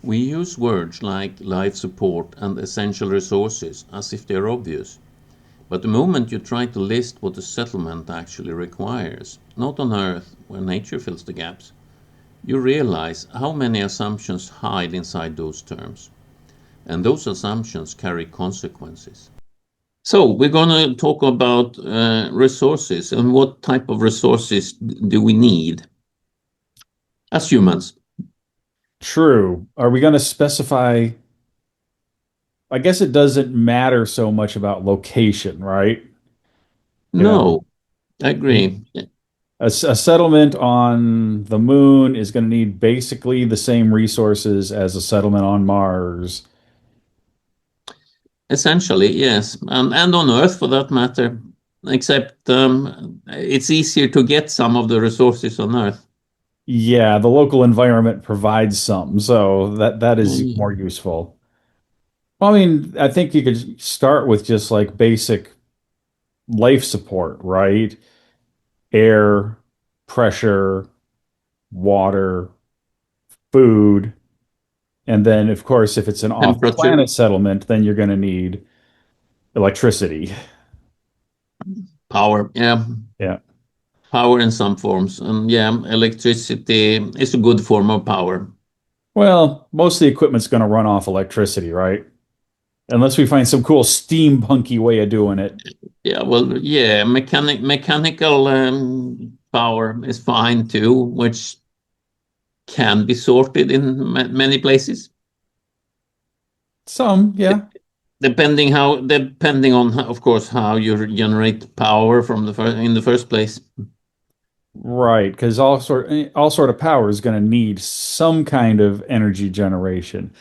We use words like life support and essential resources as if they're obvious. But the moment you try to list what a settlement actually requires, not on Earth, where nature fills the gaps, you realize how many assumptions hide inside those terms. And those assumptions carry consequences. So, we're going to talk about resources and what type of resources do we need as humans. True. Are we going to specify? I guess it doesn't matter so much about location, right? You know, No, I agree. a settlement on the moon is going to need basically the same resources as a settlement on Mars. Essentially, yes. And on Earth for that matter, except it's easier to get some of the resources on Earth. Yeah, the local environment provides some, so that is more Mm. useful. Well, I mean, I think you could start with just like basic life support, right? Air, pressure, water, food. And then, of course, if it's an Temperature, off-planet settlement, then you're going to need electricity. power, yeah, Yeah. power in some forms. And yeah, electricity is a good form of power. Well, most of the equipment's going to run off electricity, right? Unless we find some cool steampunky way of doing it. Yeah, well, yeah, mechanical power is fine too, which can be sorted in many places. Some, yeah. Depending on, of course, how you generate power from in the first place. Right, because all sort of power is going to need some kind of energy generation.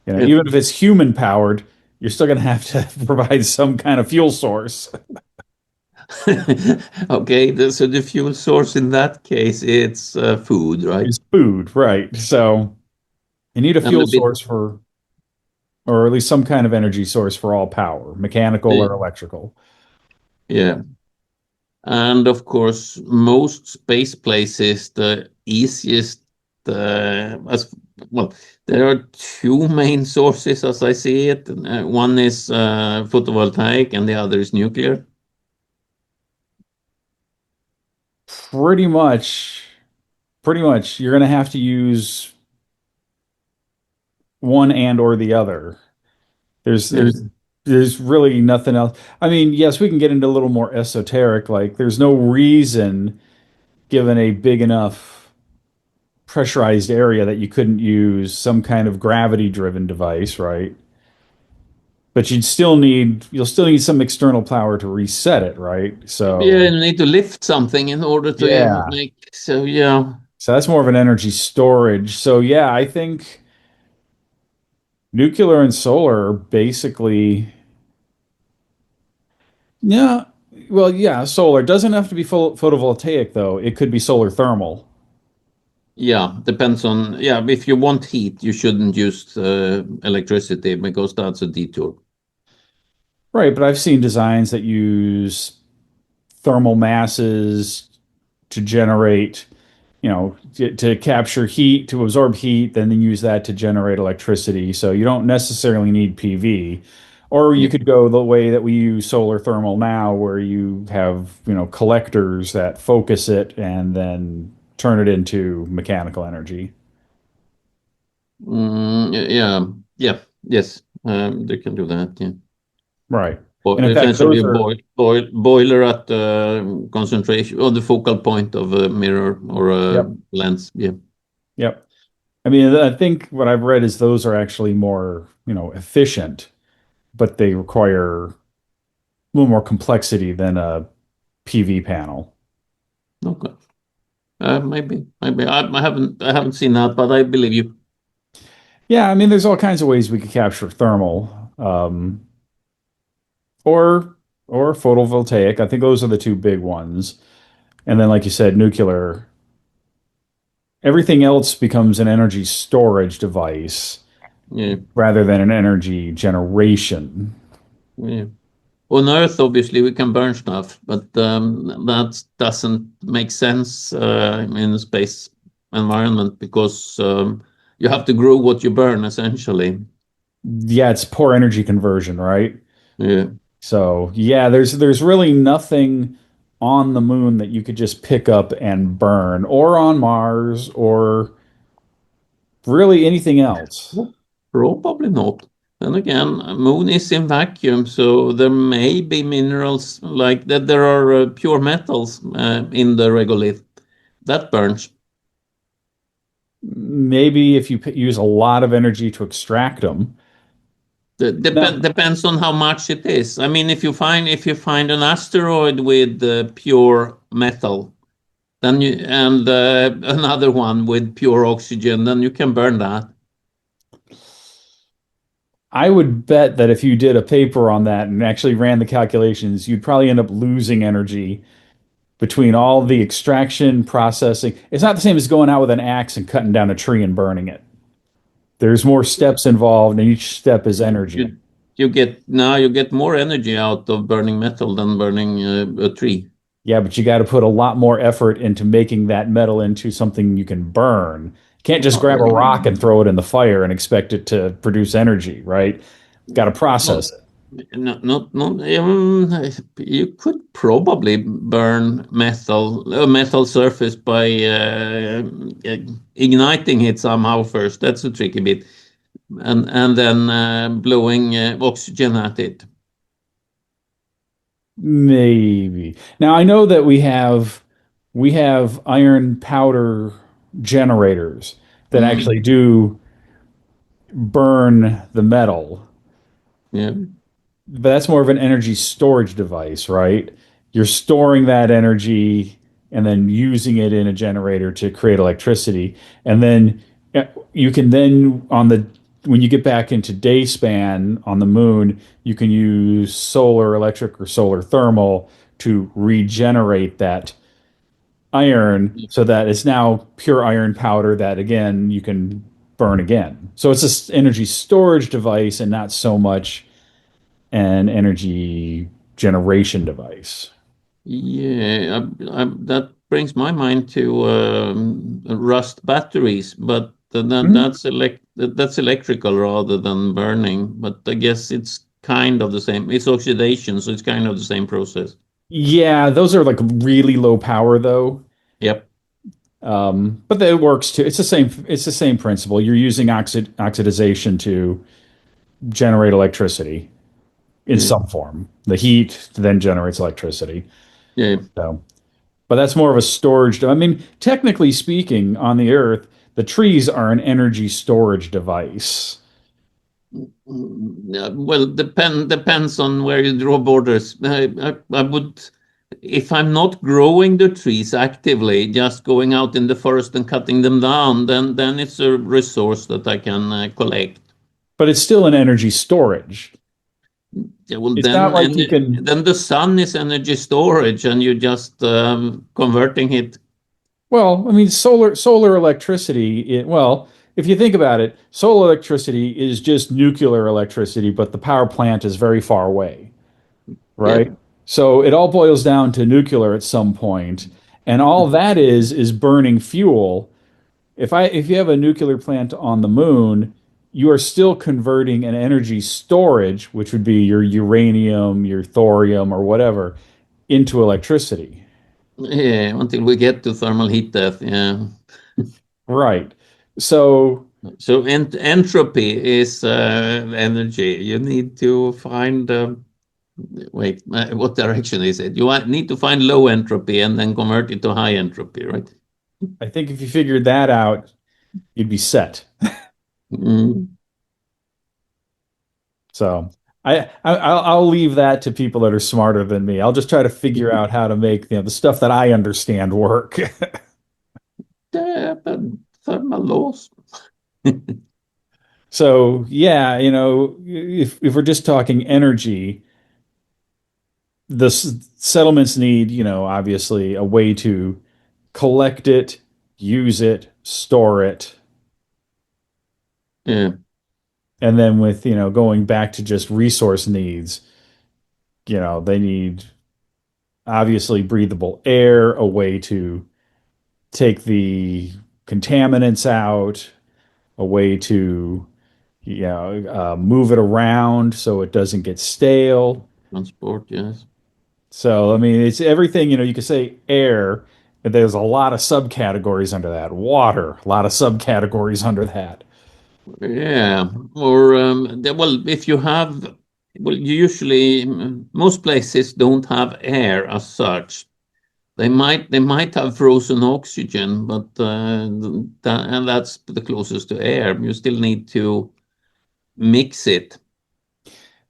Yeah. Even if it's human powered, you're still going to have to provide some kind of fuel source. Okay, so the fuel source in that case, it's food, right? Is food, right? So you need a And fuel a bit, source for, or at least some kind of energy source for all power, mechanical or electrical. yeah. And of course, most space places, the easiest, as well, there are two main sources as I see it. One is photovoltaic and the other is nuclear. Pretty much, pretty much, you're going to have to use one and or the other. There's Yeah. there's there's really nothing else. I mean, yes, we can get into a little more esoteric. Like, there's no reason, given a big enough pressurized area, that you couldn't use some kind of gravity-driven device, right? But you'll still need some external power to reset it, right? Yeah, So, you need to lift something in order to yeah. make, so yeah. So that's more of an energy storage. So yeah, I think nuclear and solar are basically, yeah, well, yeah, solar doesn't have to be photovoltaic though. It could be solar thermal. Yeah, depends on, yeah, if you want heat, you shouldn't use electricity because that's a detour. Right, but I've seen designs that use thermal masses to generate, to capture heat, to absorb heat, then use that to generate electricity. So you don't necessarily need PV. Or you Yeah. could go the way that we use solar thermal now, where you have, collectors that focus it and then turn it into mechanical energy. Yeah, yeah, yes, they can do that. Yeah, Right. And in fact, essentially those a are, boiler at the concentration or the focal point of a mirror or a yep, lens. Yeah, yep. I mean, I think what I've read is those are actually more, efficient, but they require a little more complexity than a PV panel. okay. Maybe I haven't seen that, but I believe you. Yeah, I mean, there's all kinds of ways we could capture thermal, or photovoltaic. I think those are the two big ones. And then, like you said, nuclear. Everything else becomes an energy storage device Yeah, rather than an energy generation. yeah. On Earth, obviously, we can burn stuff, but that doesn't make sense in a space environment because You have to grow what you burn, essentially. Yeah, it's poor energy conversion, right? Yeah. So yeah, there's really nothing on the moon that you could just pick up and burn, or on Mars, or really anything else. Well, probably not. Then again, moon is in vacuum, so there may be minerals like that. There are pure metals in the regolith that burns. Maybe if you use a lot of energy to extract them. No, Depends on how much it is. I mean, if you find an asteroid with pure metal, then you and another one with pure oxygen, then you can burn that. I would bet that if you did a paper on that and actually ran the calculations, you'd probably end up losing energy between all the extraction, processing. It's not the same as going out with an axe and cutting down a tree and burning it. There's more steps involved, and each step is energy. You you get more energy out of burning metal than burning a tree. Yeah, but you got to put a lot more effort into making that metal into something you can burn. You can't just grab a rock and throw it in the fire and expect it to produce energy, right? Got to process Well, it. you could probably burn a metal surface by igniting it somehow first. That's a tricky bit, and then blowing oxygen at it. Maybe. Now I know that we have iron powder generators that actually Mm, do burn the metal, yeah, but that's more of an energy storage device, right? You're storing that energy and then using it in a generator to create electricity. And then you can then on the when you get back into day span on the moon, you can use solar electric or solar thermal to regenerate that iron so that it's now pure iron powder that again you can burn again. So it's this energy storage device and not so much an energy generation device. yeah. That brings my mind to rust batteries, but then Mhm. that's electrical rather than burning. But I guess it's kind of the same. It's oxidation, so it's kind of the same process. Yeah, those are like really low power though. Yep. But it works too. It's the same principle. You're using oxidization to generate electricity in Yeah. some form. The heat then generates electricity. Yeah. So, but that's more of a storage. I mean, technically speaking, on the Earth, the trees are an energy storage device. Yeah, well, depends on where you draw borders. I would, if I'm not growing the trees actively, just going out in the forest and cutting them down, then it's a resource that I can collect. But it's still an energy storage. Yeah, well, It's not like you can. then the sun is energy storage, and you're just converting it. Well, I mean, solar electricity. Well, if you think about it, solar electricity is just nuclear electricity, but the power plant is very far away, Yeah, right? So it all boils down to nuclear at some point, and all that is burning fuel. If you have a nuclear plant on the moon, you are still converting an energy storage, which would be your uranium, your thorium, or whatever, into electricity. yeah. Until we get to thermal heat death. Yeah. Right. So So entropy is energy. You need to find wait, what direction is it? Need to find low entropy and then convert it to high entropy, right? I think if you figured that out, you'd be set. Mm. So I'll leave that to people that are smarter than me. I'll just try to figure out how to make the stuff that I understand work. Yeah, but thermal laws. So yeah, if we're just talking energy, the settlements need, obviously a way to collect it, use it, store it. Yeah, And then with, going back to just resource needs, they need obviously breathable air, a way to take the contaminants out, a way to, move it around so it doesn't get stale. Transport, yes. So, I mean, it's everything, you could say air, but there's a lot of subcategories under that. Water, a lot of subcategories under that. Yeah, or well, if you have, well, you usually most places don't have air as such. They might have frozen oxygen, but and that's the closest to air. You still need to mix it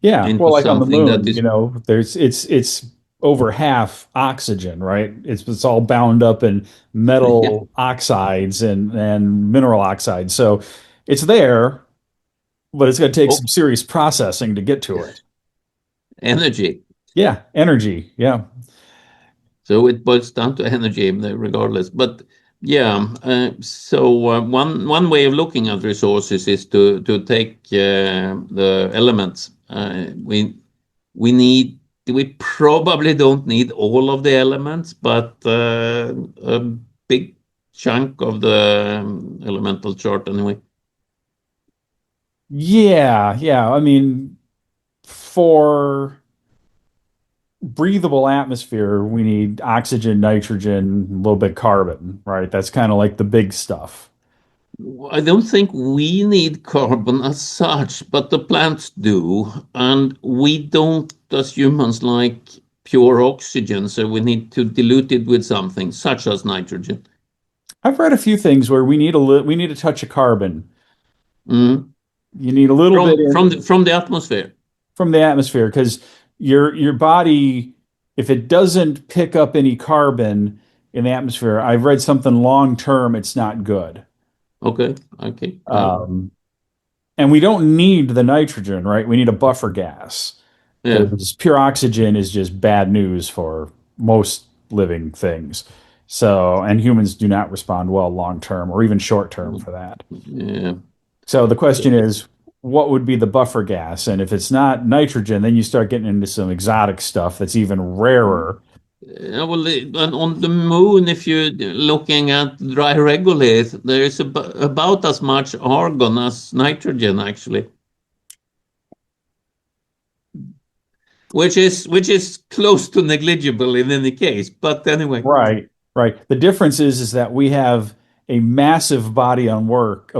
Yeah, into well, like on the something that moon, is there's it's over half oxygen, right? It's all bound up in yeah, metal oxides and mineral oxides. So it's there, but it's going to take oh, some serious processing to get to it. energy. Yeah, energy. Yeah. So it boils down to energy, regardless. But yeah, so one way of looking at resources is to take the elements. We need we probably don't need all of the elements, but a big chunk of the elemental chart anyway. Yeah, yeah. I mean, for breathable atmosphere, we need oxygen, nitrogen, a little bit carbon, right? That's kind of like the big stuff. I don't think we need carbon as such, but the plants do. And we don't, as humans, like pure oxygen, so we need to dilute it with something, such as nitrogen. I've read a few things where we need a touch of carbon. Mm. You need a little bit From the atmosphere. from the atmosphere because your body, if it doesn't pick up any carbon in the atmosphere, I've read something long term, it's not good. Okay, okay. Um, and we don't need the nitrogen, right? We need a buffer gas Yeah. because pure oxygen is just bad news for most living things. So, and humans do not respond well long term or even short term for that. Yeah. So the question is, what would be the buffer gas? And if it's not nitrogen, then you start getting into some exotic stuff that's even rarer. Well, on the moon, if you're looking at dry regolith, there is about as much argon as nitrogen, actually, which is close to negligible in any case. But anyway, Right, right. The difference is that we have a massive body of work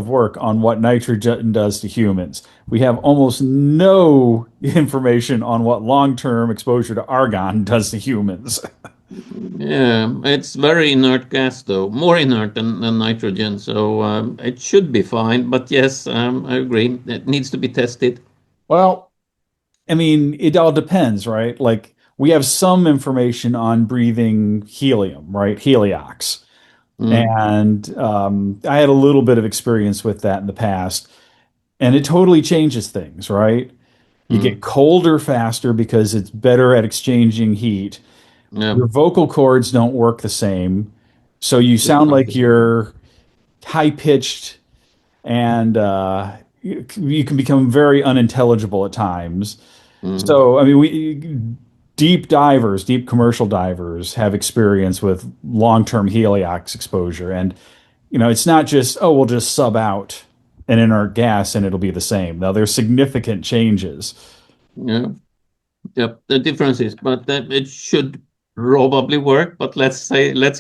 on what nitrogen does to humans. We have almost no information on what long-term exposure to argon does to humans. yeah, it's very inert gas, though, more inert than nitrogen, so it should be fine. But yes, I agree. It needs to be tested. Well, I mean, it all depends, right? Like we have some information on breathing helium, right? Heliox. Mm, And I had a little bit of experience with that in the past, and it totally changes things, right? You get mm, colder faster because it's better at exchanging heat. yeah, Your vocal cords don't work the same, so you sound like exactly. you're high pitched and you can become very unintelligible at times. Mm, So, I mean, we deep divers, deep commercial divers have experience with long-term heliox exposure. And, it's not just, oh, we'll just sub out an inert gas and it'll be the same. Now, there's significant changes. yeah. Yep, the difference is, but it should probably work. But let's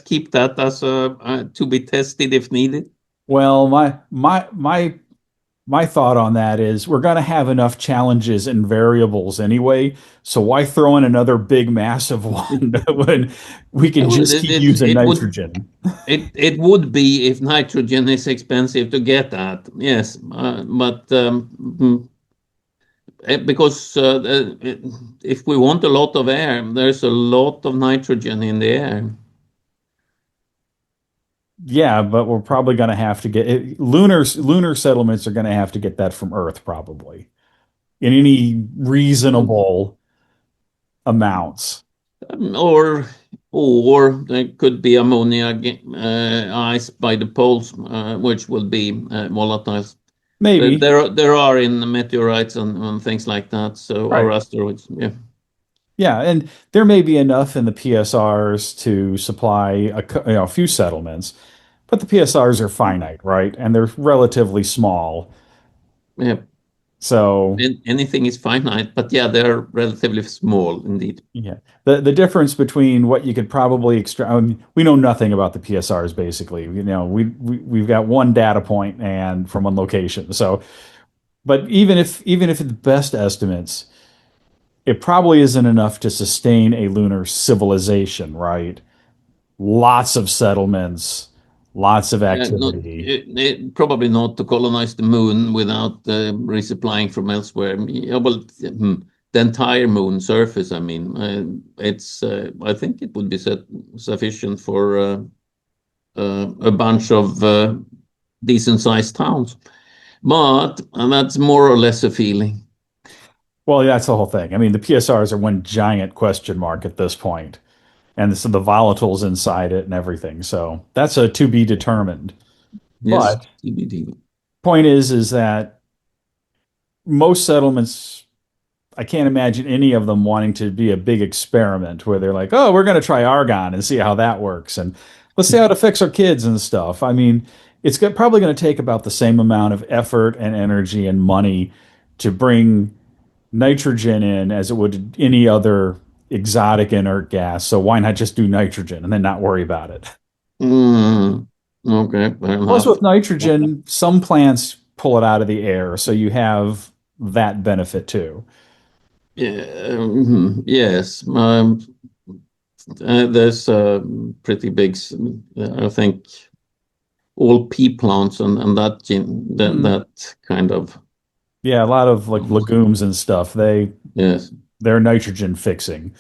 keep that as to be tested if needed. Well, my thought on that is we're going to have enough challenges and variables anyway. So why throw in another big, massive one when we can Well, just it, keep it, using it would nitrogen? it would be if nitrogen is expensive to get at. Yes, but because if we want a lot of air, there's a lot of nitrogen in the air. Yeah, but we're probably going to have to get lunar settlements are going to have to get that from Earth probably in any reasonable amounts. Or there could be ammonia ice by the poles, which will be volatile. There, Maybe. there are in meteorites and things like that. So or Right. asteroids. Yeah. Yeah, and there may be enough in the PSRs to supply a few settlements, But the PSRs are finite, right? And they're relatively small. Yeah, So anything is finite, but yeah, they're relatively small indeed. yeah, the difference between what you could probably extract. I mean, we know nothing about the PSRs basically. We've got one data point and from one location. So, but even if it's best estimates, it probably isn't enough to sustain a lunar civilization, right? Lots of settlements, lots of Not activity. probably not to colonize the moon without resupplying from elsewhere. Yeah, well, the entire moon surface. I mean, it's. I think it would be sufficient for a bunch of decent-sized towns, but that's more or less a feeling. Well, yeah, that's the whole thing. I mean, the PSRs are one giant question mark at this point, and so the volatiles inside it and everything. So that's a to be determined. Yes, But TBD. point is that most settlements, I can't imagine any of them wanting to be a big experiment where they're like, oh, we're going to try argon and see how that works. And let's see how it affects our kids and stuff. I mean, probably going to take about the same amount of effort and energy and money to bring nitrogen in as it would any other exotic inert gas. So why not just do nitrogen and then not worry about it? Mm, okay, fair Plus, enough. with nitrogen, some plants pull it out of the air, so you have that benefit too. Yeah, yes. There's pretty big, I think, all pea plants and Mm. that kind of. Yeah, a lot of like legumes and stuff. Yes. They're nitrogen fixing.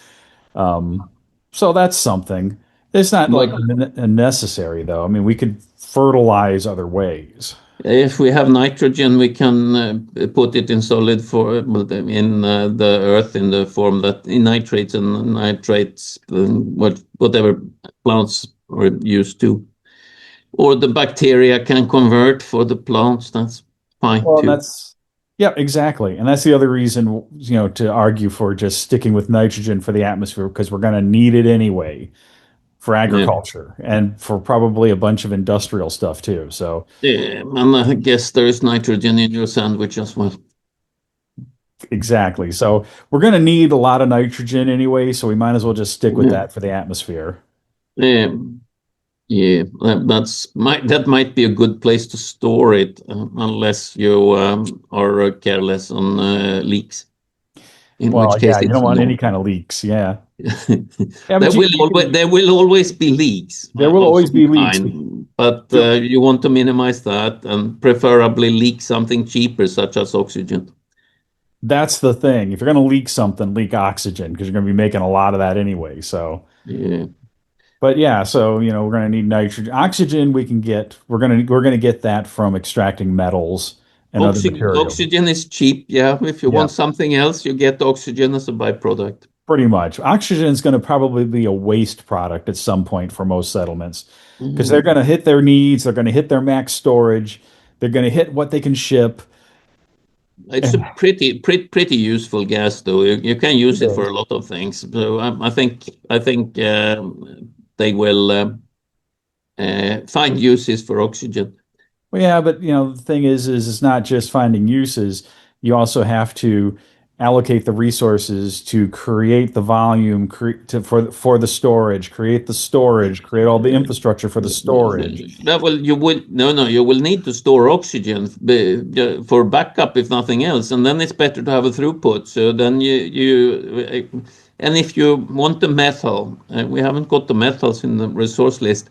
Um, so that's something. It's not But like necessary though. I mean, we could fertilize other ways. if we have nitrogen, we can put it in solid for well, in the earth in the form that in nitrates and nitrates, whatever plants are used to, or the bacteria can convert for the plants. That's fine Well, and too. yeah, exactly. And that's the other reason, to argue for just sticking with nitrogen for the atmosphere because we're going to need it anyway for Yeah. agriculture and for probably a bunch of industrial stuff too. So, Yeah, and I guess there is nitrogen in your sandwich as well. exactly. So, we're going to need a lot of nitrogen anyway, so we might as well just stick with Yeah, that for the atmosphere. yeah, yeah. That might be a good place to store it, unless you are careless on leaks. In Well, which case, yeah, you it's don't want any no. kind of leaks. Yeah. Yeah, There but will you always can, there will always be leaks there will of always some be leaks. kind, but you want to minimize that and preferably leak something cheaper, such as oxygen. That's the thing. If you're going to leak something, leak oxygen because you're going to be making a lot of that anyway. So, Yeah. but yeah, so we're going to need nitrogen. Oxygen we can get. We're going to get that from extracting metals and other materials. Oxygen is cheap, yeah. If you Yeah, want something else, you get oxygen as a byproduct. pretty much. Oxygen is going to probably be a waste product at some point for most settlements because they're Mhm. going to hit their needs. They're going to hit their max storage. They're going to hit what they can ship. It's a And pretty useful gas, though. You can use it it for is. a lot of things. So I think they will find uses for oxygen. Well, yeah, but the thing is it's not just finding uses. You also have to allocate the resources to create the volume, for the storage, create the storage, create all the infrastructure for the storage. Well, you will no, you will need to store oxygen for backup, if nothing else, and then it's better to have a throughput. So then and if you want the metal, we haven't got the metals in the resource list.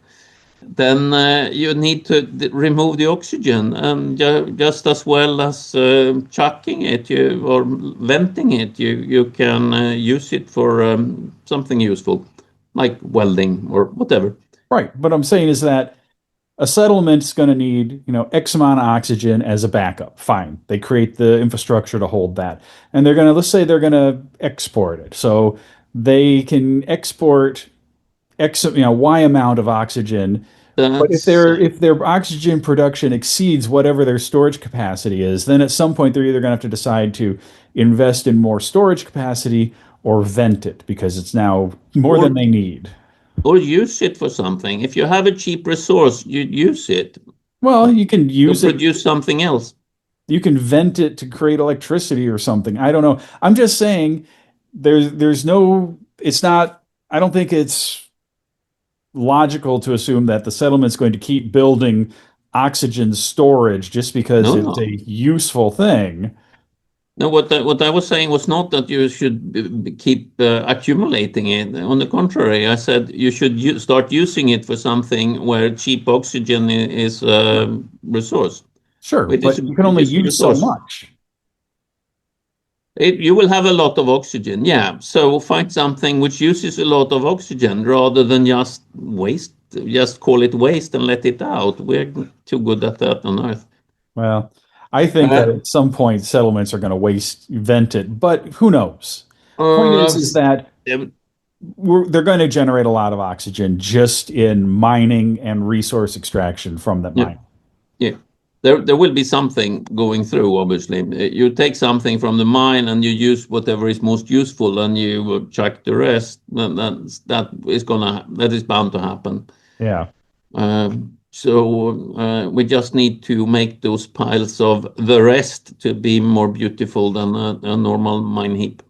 Then you need to remove the oxygen, and just as well as chucking it or venting it, you can use it for something useful, like welding or whatever. Right. But I'm saying is that a settlement's going to need, X amount of oxygen as a backup. Fine. They create the infrastructure to hold that. And let's say they're going to export it. So they can export X, Y amount of oxygen. But if That's their oxygen production exceeds whatever their storage capacity is, then at some point they're either going to have to decide to invest in more storage capacity or vent it because it's now more than or they need. or use it for something. If you have a cheap resource, you use it Well, you can to use it. produce something else. You can vent it to create electricity or something. I don't know. I'm just saying there's no, it's not, I don't think it's logical to assume that the settlement's going to keep building oxygen storage just because No, it's no. a useful thing. No, what I was saying was not that you should keep accumulating it. On the contrary, I said you should start using it for something where cheap oxygen is Sure, a resource. sure, It is but you can it only is a use so resource. much. You will have a lot of oxygen, yeah. So find something which uses a lot of oxygen rather than just waste. Just call it waste and let it out. We're too good at that on Earth. Well, I think that Uh, at some point settlements are going to waste vent it, but who knows? Point uh, is that yeah, they're going to generate a lot of oxygen just in mining and resource extraction from that yeah. mine. Yeah. There will be something going through, obviously. You take something from the mine and you use whatever is most useful and you chuck the rest. That is bound to happen. Yeah. So we just need to make those piles of the rest to be more beautiful than a normal mine heap.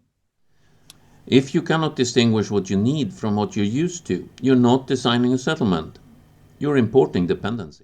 If you cannot distinguish what you need from what you're used to, you're not designing a settlement. You're importing dependency.